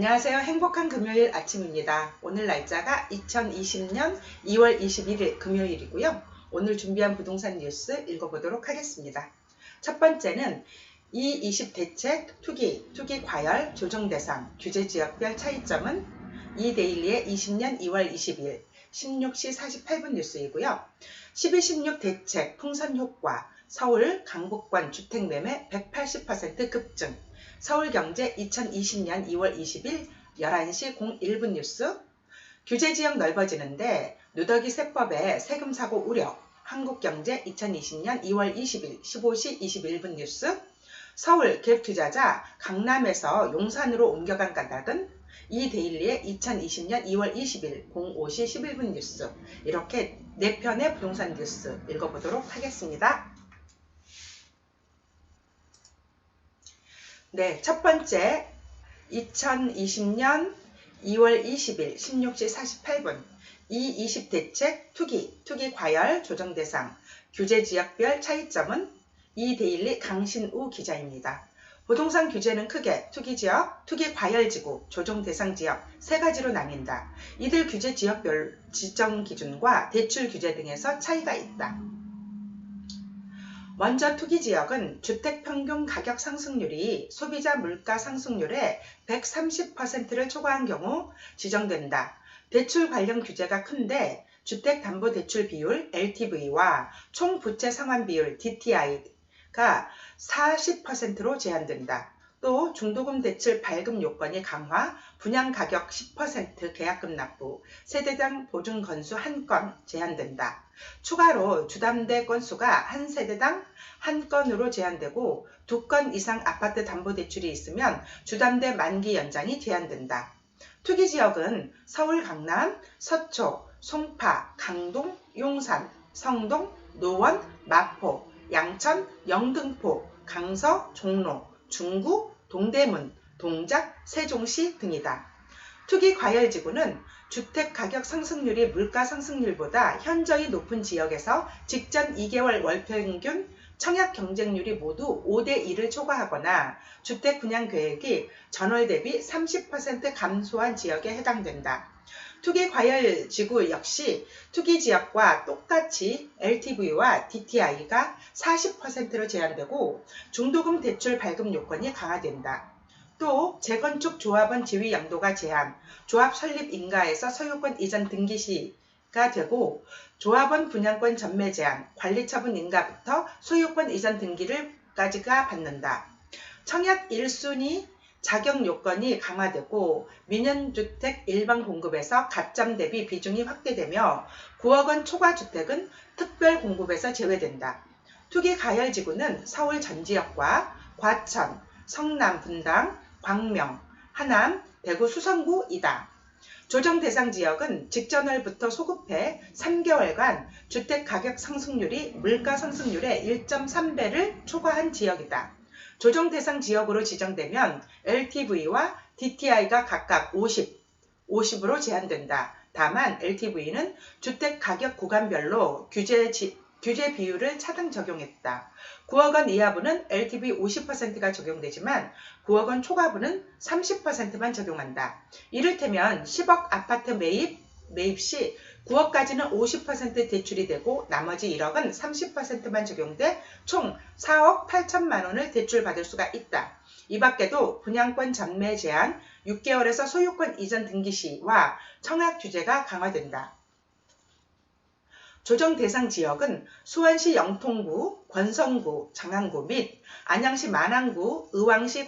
안녕하세요. 행복한 금요일 아침입니다. 오늘 날짜가 2020년 2월 21일 금요일이고요. 오늘 준비한 부동산 뉴스 읽어보도록 하겠습니다. 첫 번째는 E20 대책, 투기 과열, 조정 대상, 규제 지역별 차이점은 이데일리의 20년 2월 20일 16시 48분 뉴스이고요. 12.16 대책, 풍선 효과, 서울 강북권 주택매매 180% 급증, 서울경제 2020년 2월 20일 11시 01분 뉴스, 규제지역 넓어지는데 누더기 세법에 세금 사고 우려, 한국경제 2020년 2월 20일 15시 21분 뉴스, 서울 갭투자자 강남에서 용산으로 옮겨간 까닭은 이데일리의 2020년 2월 20일 05시 11분 뉴스, 이렇게 4편의 부동산 뉴스 읽어보도록 하겠습니다. 네, 첫 번째 2020년 2월 20일 16시 48분 E20 대책, 투기 과열, 조정 대상, 규제 지역별 차이점은 이데일리 강신우 기자입니다. 부동산 규제는 크게 투기 지역, 투기 과열 지구, 조정 대상 지역 세 가지로 나뉜다. 이들 규제 지역별 지정 기준과 대출 규제 등에서 차이가 있다. 먼저 투기 지역은 주택 평균 가격 상승률이 소비자 물가 상승률의 130%를 초과한 경우 지정된다. 대출 관련 규제가 큰데 주택담보대출 비율 LTV와 총 부채 상환 비율 DTI가 40%로 제한된다. 또 중도금 대출 발급 요건이 강화, 분양가격 10% 계약금 납부, 세대당 보증 건수 1건 제한된다. 추가로 주담대 건수가 한 세대당 1건으로 제한되고 2건 이상 아파트 담보대출이 있으면 주담대 만기 연장이 제한된다. 투기지역은 서울 강남, 서초, 송파, 강동, 용산, 성동, 노원, 마포, 양천, 영등포, 강서, 종로, 중구, 동대문, 동작, 세종시 등이다. 투기 과열지구는 주택가격 상승률이 물가 상승률보다 현저히 높은 지역에서 직전 2개월 월평균 청약 경쟁률이 모두 5대1을 초과하거나 주택 분양 계획이 전월 대비 30% 감소한 지역에 해당된다. 투기 과열 지구 역시 투기 지역과 똑같이 LTV와 DTI가 40%로 제한되고 중도금 대출 발급 요건이 강화된다. 또 재건축 조합원 지위 양도가 제한, 조합 설립 인가에서 소유권 이전 등기 시가 되고 조합원 분양권 전매 제한, 관리처분 인가부터 소유권 이전 등기를까지가 받는다. 청약 1순위 자격 요건이 강화되고 민연주택 일반 공급에서 가점 대비 비중이 확대되며 9억 원 초과 주택은 특별 공급에서 제외된다. 투기 가열지구는 서울 전 지역과 과천, 성남 분당, 광명, 하남, 대구 수성구이다. 조정 대상 지역은 직전월부터 소급해 3개월간 주택 가격 상승률이 물가 상승률의 1.3배를 초과한 지역이다. 조정 대상 지역으로 지정되면 LTV와 DTI가 각각 50으로 제한된다. 다만 LTV는 주택 가격 구간별로 규제 비율을 차등 적용했다. 9억 원 이하부는 LTV 50%가 적용되지만 9억 원 초과부는 30%만 적용한다. 이를테면 10억 아파트 매입 시 9억까지는 50% 대출이 되고 나머지 1억은 30%만 적용돼 총 4억 8천만 원을 대출받을 수가 있다. 이 밖에도 분양권 전매 제한, 6개월에서 소유권 이전 등기 시와 청약 규제가 강화된다. 조정 대상 지역은 수원시 영통구, 권성구, 장안구 및 안양시 만안구, 의왕시,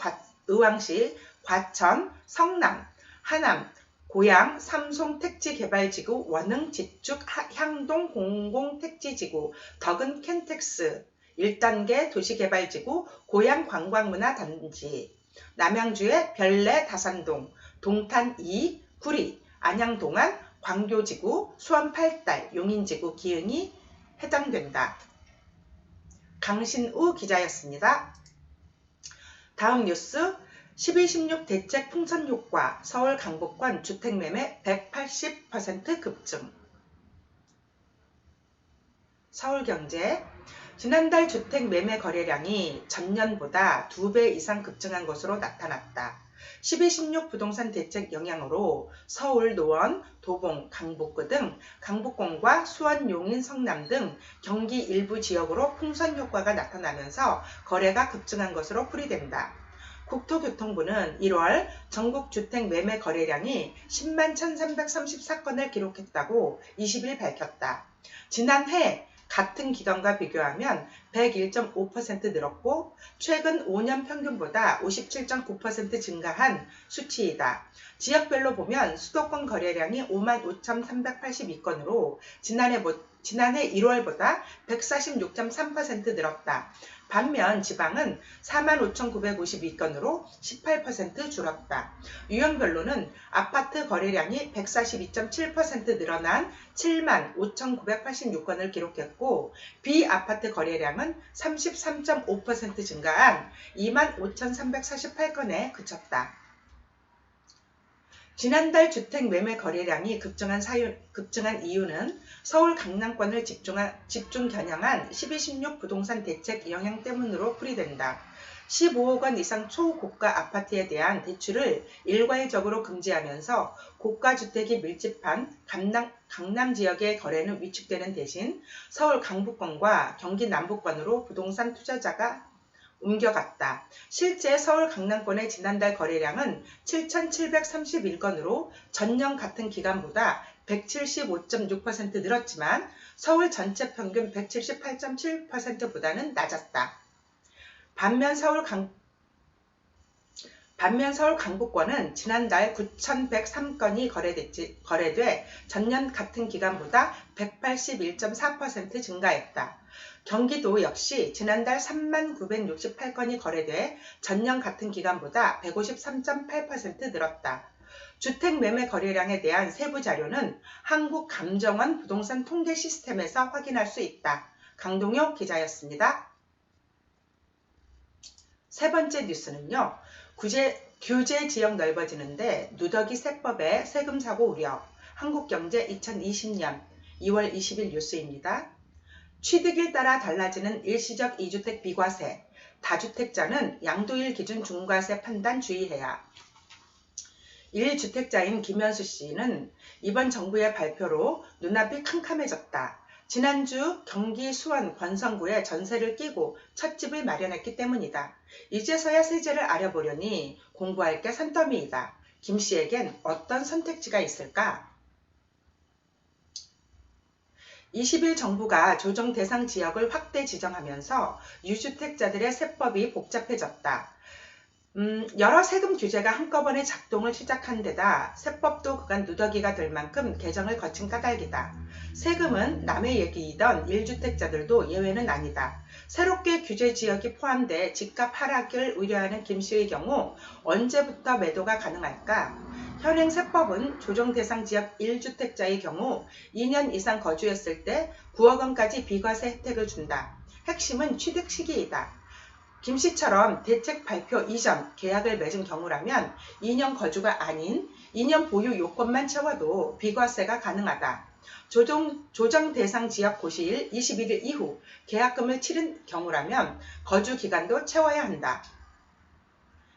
과천, 성남, 하남, 고양, 삼송 택지개발지구, 원흥, 지축, 향동 공공택지지구, 덕은 켄텍스, 1단계 도시개발지구, 고양 관광문화단지, 남양주의 별내 다산동, 동탄 2, 구리, 안양 동안, 광교지구, 수원 8달, 용인지구 기흥이 해당된다. 강신우 기자였습니다. 다음 뉴스 12.16 대책 풍선 효과, 서울 강북권 주택매매 180% 급증. 서울경제, 지난달 주택 매매 거래량이 전년보다 2배 이상 급증한 것으로 나타났다. 1216 부동산 대책 영향으로 서울, 노원, 도봉, 강북구 등 강북권과 수원, 용인, 성남 등 경기 일부 지역으로 풍선 효과가 나타나면서 거래가 급증한 것으로 풀이된다. 국토교통부는 1월 전국 주택 매매 거래량이 10만 1334건을 기록했다고 20일 밝혔다. 지난해 같은 기간과 비교하면 101.5% 늘었고 최근 5년 평균보다 57.9% 증가한 수치이다. 지역별로 보면 수도권 거래량이 55,382건으로 지난해 1월보다 146.3% 늘었다. 반면 지방은 45,952건으로 18% 줄었다. 유형별로는 아파트 거래량이 142.7% 늘어난 75,986건을 기록했고 비아파트 거래량은 33.5% 증가한 25,348건에 그쳤다. 지난달 주택 매매 거래량이 급증한 이유는 서울 강남권을 집중 겨냥한 1216 부동산 대책 영향 때문으로 풀이된다. 15억 원 이상 초고가 아파트에 대한 대출을 일괄적으로 금지하면서 고가 주택이 밀집한 강남 지역의 거래는 위축되는 대신 서울 강북권과 경기 남부권으로 부동산 투자자가 옮겨갔다. 실제 서울 강남권의 지난달 거래량은 7,731건으로 전년 같은 기간보다 175.6% 늘었지만 서울 전체 평균 178.7%보다는 낮았다. 반면 서울 강북권은 지난달 9,103건이 거래돼 전년 같은 기간보다 181.4% 증가했다. 경기도 역시 지난달 39,968건이 거래돼 전년 같은 기간보다 153.8% 늘었다. 주택 매매 거래량에 대한 세부 자료는 한국감정원 부동산 통계 시스템에서 확인할 수 있다. 강동혁 기자였습니다. 세 번째 뉴스는요. 규제 지역 넓어지는데 누더기 세법에 세금 사고 우려. 한국경제 2020년 2월 20일 뉴스입니다. 취득일 따라 달라지는 일시적 2주택 비과세, 다주택자는 양도일 기준 중과세 판단 주의해야. 1주택자인 김현수 씨는 이번 정부의 발표로 눈앞이 캄캄해졌다. 지난주 경기 수원 권성구에 전세를 끼고 첫 집을 마련했기 때문이다. 이제서야 세제를 알아보려니 공부할 게 산더미이다. 김 씨에겐 어떤 선택지가 있을까? 20일 정부가 조정 대상 지역을 확대 지정하면서 유주택자들의 세법이 복잡해졌다. 여러 세금 규제가 한꺼번에 작동을 시작한 데다 세법도 그간 누더기가 될 만큼 개정을 거친 까닭이다. 세금은 남의 얘기이던 1주택자들도 예외는 아니다. 새롭게 규제 지역이 포함돼 집값 하락을 우려하는 김 씨의 경우 언제부터 매도가 가능할까? 현행 세법은 조정 대상 지역 1주택자의 경우 2년 이상 거주했을 때 9억 원까지 비과세 혜택을 준다. 핵심은 취득 시기이다. 김 씨처럼 대책 발표 이전 계약을 맺은 경우라면 2년 거주가 아닌 2년 보유 요건만 채워도 비과세가 가능하다. 조정 대상 지역 고시일 21일 이후 계약금을 치른 경우라면 거주 기간도 채워야 한다.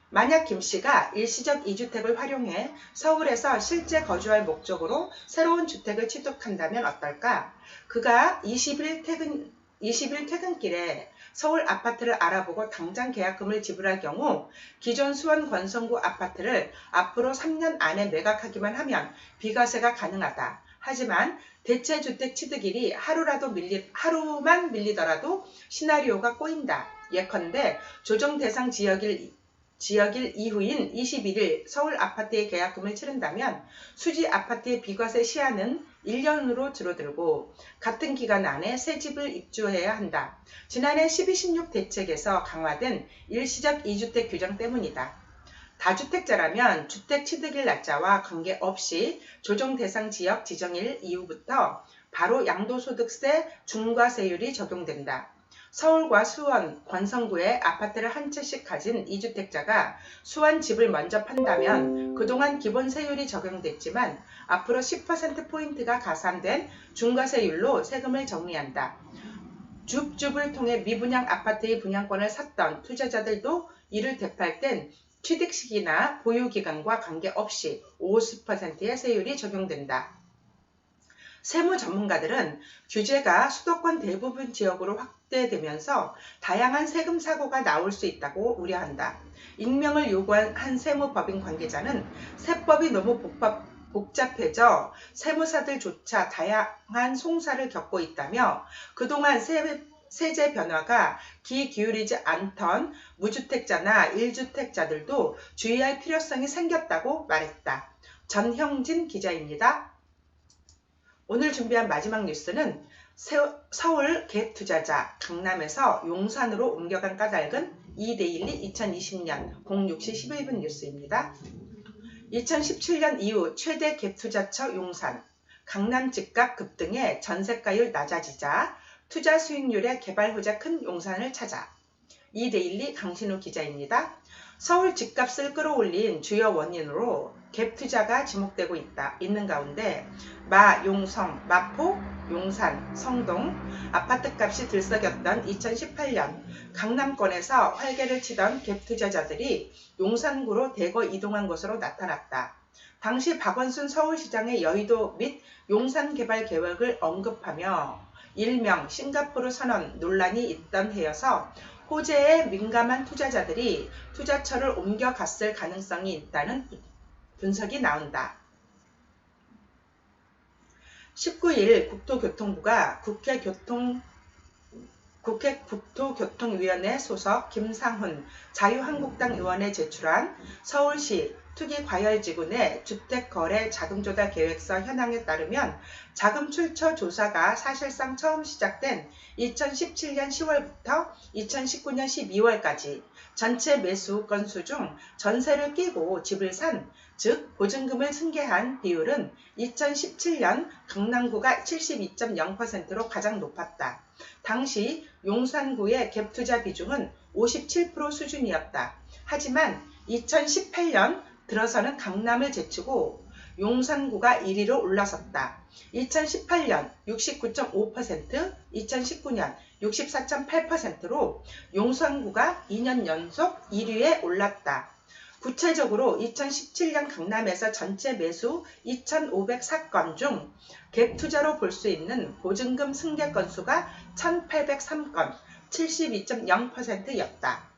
만약 김 씨가 일시적 2주택을 활용해 서울에서 실제 거주할 목적으로 새로운 주택을 취득한다면 어떨까? 그가 20일 퇴근길에 서울 아파트를 알아보고 당장 계약금을 지불할 경우 기존 수원 권성구 아파트를 앞으로 3년 안에 매각하기만 하면 비과세가 가능하다. 하지만 대체주택 취득일이 하루만 밀리더라도 시나리오가 꼬인다. 예컨대 조정 대상 지역일 이후인 21일 서울 아파트의 계약금을 치른다면 수지 아파트의 비과세 시한은 1년으로 줄어들고 같은 기간 안에 새 집을 입주해야 한다. 지난해 1216 대책에서 강화된 일시적 2주택 규정 때문이다. 다주택자라면 주택 취득일 날짜와 관계없이 조정 대상 지역 지정일 이후부터 바로 양도소득세 중과세율이 적용된다. 서울과 수원, 권성구에 아파트를 한 채씩 가진 2주택자가 수원 집을 먼저 판다면 그동안 기본 세율이 적용됐지만 앞으로 10%포인트가 가산된 중과세율로 세금을 정리한다. 줍줍을 통해 미분양 아파트의 분양권을 샀던 투자자들도 이를 되팔 땐 취득 시기나 보유기간과 관계없이 50%의 세율이 적용된다. 세무 전문가들은 규제가 수도권 대부분 지역으로 확대되면서 다양한 세금 사고가 나올 수 있다고 우려한다. 익명을 요구한 한 세무법인 관계자는 세법이 너무 복잡해져 세무사들조차 다양한 송사를 겪고 있다며 그동안 세제 변화가 귀 기울이지 않던 무주택자나 1주택자들도 주의할 필요성이 생겼다고 말했다. 전형진 기자입니다. 오늘 준비한 마지막 뉴스는 서울 갭투자자 강남에서 용산으로 옮겨간 까닭은 이데일리 2020년 06시 11분 뉴스입니다. 2017년 이후 최대 갭투자처 용산, 강남 집값 급등에 전세가율 낮아지자 투자 수익률의 개발 후자 큰 용산을 찾아 이데일리 강신우 기자입니다. 서울 집값을 끌어올린 주요 원인으로 갭투자가 지목되고 있는 가운데 용성, 마포, 용산, 성동 아파트값이 들썩였던 2018년 강남권에서 활개를 치던 갭투자자들이 용산구로 대거 이동한 것으로 나타났다. 당시 박원순 서울시장의 여의도 및 용산 개발 계획을 언급하며 일명 싱가포르 선언 논란이 있던 해여서 호재에 민감한 투자자들이 투자처를 옮겨갔을 가능성이 있다는 분석이 나온다. 19일 국토교통부가 국회 국토교통위원회 소속 김상훈 자유한국당 의원에 제출한 서울시 투기과열지구 내 주택거래 자금조달 계획서 현황에 따르면 자금 출처 조사가 사실상 처음 시작된 2017년 10월부터 2019년 12월까지 전체 매수 건수 중 전세를 끼고 집을 산, 즉 보증금을 승계한 비율은 2017년 강남구가 72.0%로 가장 높았다. 당시 용산구의 갭투자 비중은 57% 수준이었다. 하지만 2018년 들어서는 강남을 제치고 용산구가 1위로 올라섰다. 2018년 69.5%, 2019년 64.8%로 용산구가 2년 연속 1위에 올랐다. 구체적으로 2017년 강남에서 전체 매수 2,504건 중 갭투자로 볼 수 있는 보증금 승계 건수가 1,803건, 72.0%였다.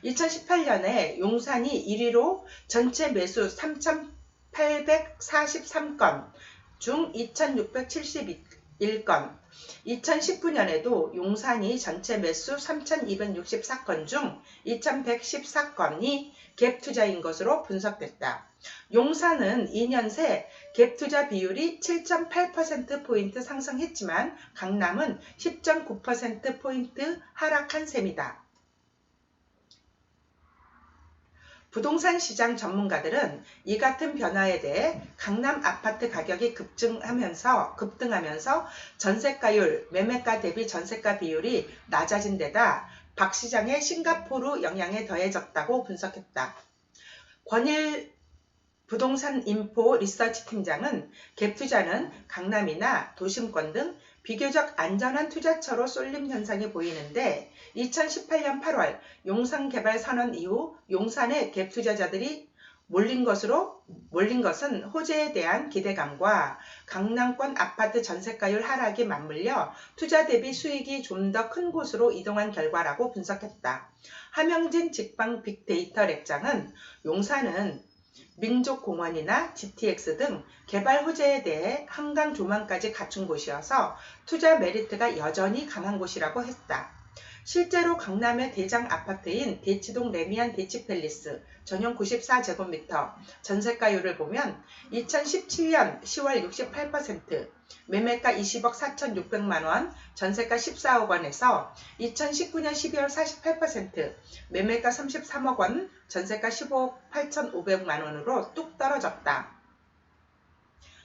2018년에 용산이 1위로 전체 매수 3,843건 중 2,671건, 2019년에도 용산이 전체 매수 3,264건 중 2,114건이 갭투자인 것으로 분석됐다. 용산은 2년 새 갭투자 비율이 7.8%포인트 상승했지만 강남은 10.9%포인트 하락한 셈이다. 부동산 시장 전문가들은 이 같은 변화에 대해 강남 아파트 가격이 급등하면서 전세가율, 매매가 대비 전세가 비율이 낮아진 데다 박 시장의 싱가포르 영향에 더해졌다고 분석했다. 권일 부동산 인포 리서치 팀장은 갭투자는 강남이나 도심권 등 비교적 안전한 투자처로 쏠림 현상이 보이는데 2018년 8월 용산 개발 선언 이후 용산의 갭 투자자들이 몰린 것은 호재에 대한 기대감과 강남권 아파트 전세가율 하락이 맞물려 투자 대비 수익이 좀 더 큰 곳으로 이동한 결과라고 분석했다. 함영진 직방 빅데이터 랩장은 용산은 민족공원이나 GTX 등 개발 호재에 대해 한강 조망까지 갖춘 곳이어서 투자 메리트가 여전히 강한 곳이라고 했다. 실제로 강남의 대장 아파트인 대치동 레미안 대치팰리스 전용 94제곱미터 전세가율을 보면 2017년 10월 68%, 매매가 20억 4,600만원, 전세가 14억원에서 2019년 12월 48%, 매매가 33억원, 전세가 15억 8,500만원으로 뚝 떨어졌다.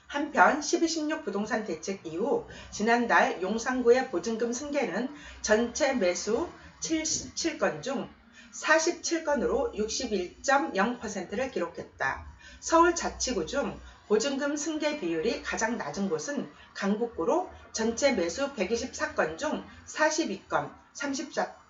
한편 12.16 부동산 대책 이후 지난달 용산구의 보증금 승계는 전체 매수 77건 중 47건으로 61.0%를 기록했다. 서울 자치구 중 보증금 승계 비율이 가장 낮은 곳은 강북구로 전체 매수 124건 중 42건,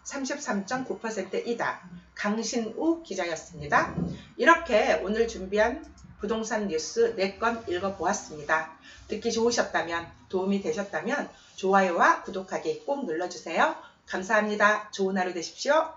33.9%이다. 강신우 기자였습니다. 이렇게 오늘 준비한 부동산 뉴스 4건 읽어보았습니다. 듣기 좋으셨다면, 도움이 되셨다면 좋아요와 구독하기 꼭 눌러주세요. 감사합니다. 좋은 하루 되십시오.